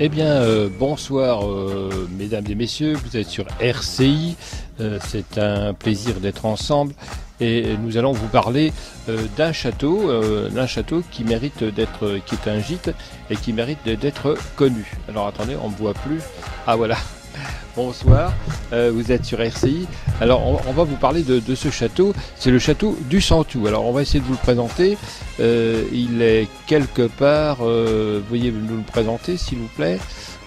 Eh bien, bonsoir mesdames et messieurs, vous êtes sur RCI, c'est un plaisir d'être ensemble et nous allons vous parler d'un château qui mérite d'être, qui est un gîte et qui mérite d'être connu. Alors attendez, on ne me voit plus. Ah voilà. Bonsoir, vous êtes sur RCI. Alors on va vous parler de ce château, c'est le château du Santou. Alors on va essayer de vous le présenter, il est quelque part, veuillez nous le présenter s'il vous plaît.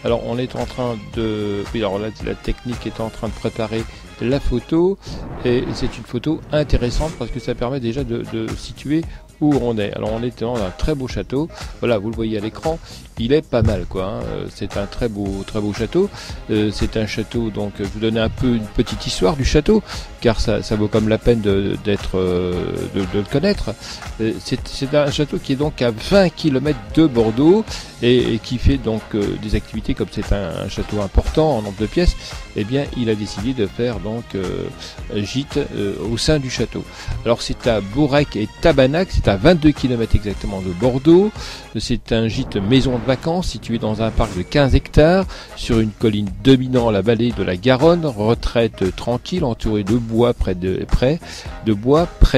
Alors on est en train de, oui, alors là, la technique est en train de préparer la photo et c'est une photo intéressante parce que ça permet déjà de situer où on est. Alors on est dans un très beau château, voilà, vous le voyez à l'écran, il est pas mal quoi, hein. C'est un très beau château, c'est un château, donc je vous donne un peu une petite histoire du château car ça vaut comme la peine de le connaître. C'est un château qui est donc à 20 km de Bordeaux et qui fait donc des activités, comme c'est un château important en nombre de pièces, eh bien il a décidé de faire donc gîte au sein du château. Alors c'est à Bourrec et Tabanac, c'est à 22 km exactement de Bordeaux. C'est un gîte maison de vacances situé dans un parc de 15 hectares sur une colline dominant la vallée de la Garonne, retraite tranquille entourée de bois près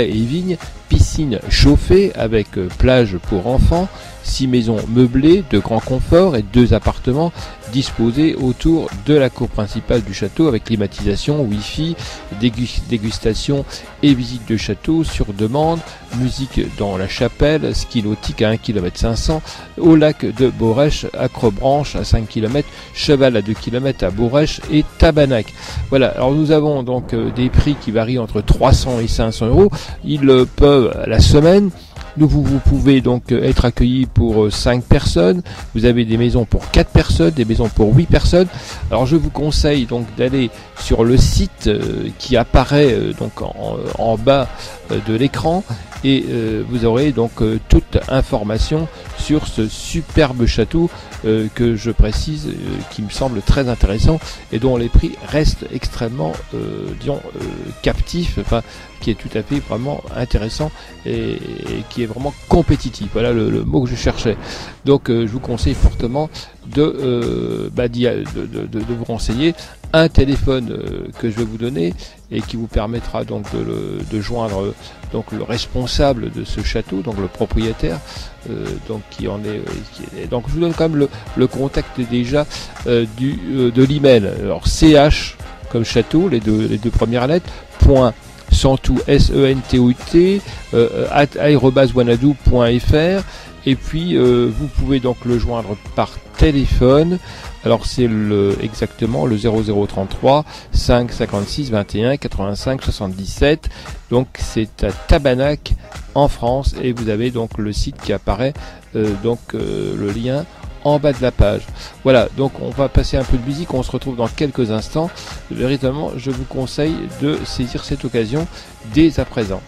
et vignes, piscine chauffée avec plage pour enfants, 6 maisons meublées de grand confort et 2 appartements disposés autour de la cour principale du château avec climatisation, wifi, dégustation et visite de château sur demande, musique dans la chapelle, ski nautique à 1 km 500, au lac de Borèche, Acrobranche à 5 km, Cheval à 2 km à Borèche et Tabanac. Voilà, alors nous avons donc des prix qui varient entre 300 et 500 euros. Ils peuvent à la semaine. Vous pouvez donc être accueillis pour 5 personnes, vous avez des maisons pour 4 personnes, des maisons pour 8 personnes. Alors je vous conseille donc d'aller sur le site qui apparaît donc en bas de l'écran et vous aurez donc toute information sur ce superbe château que je précise, qui me semble très intéressant et dont les prix restent extrêmement captifs, enfin qui est tout à fait vraiment intéressant et qui est vraiment compétitif. Voilà le mot que je cherchais. Donc je vous conseille fortement de vous renseigner. Un téléphone que je vais vous donner et qui vous permettra donc de joindre donc le responsable de ce château, donc le propriétaire, donc qui en est, donc je vous donne quand même le contact déjà de l'email. Alors CH comme château, les deux premières lettres, point Santou, SENTOUT, @wanadoo.fr. Et puis vous pouvez donc le joindre par téléphone. Alors c'est exactement le 0033 5 56 21 85 77. Donc c'est à Tabanac en France et vous avez donc le site qui apparaît, le lien en bas de la page. Voilà, donc on va passer un peu de musique, on se retrouve dans quelques instants. Véritablement, je vous conseille de saisir cette occasion dès à présent.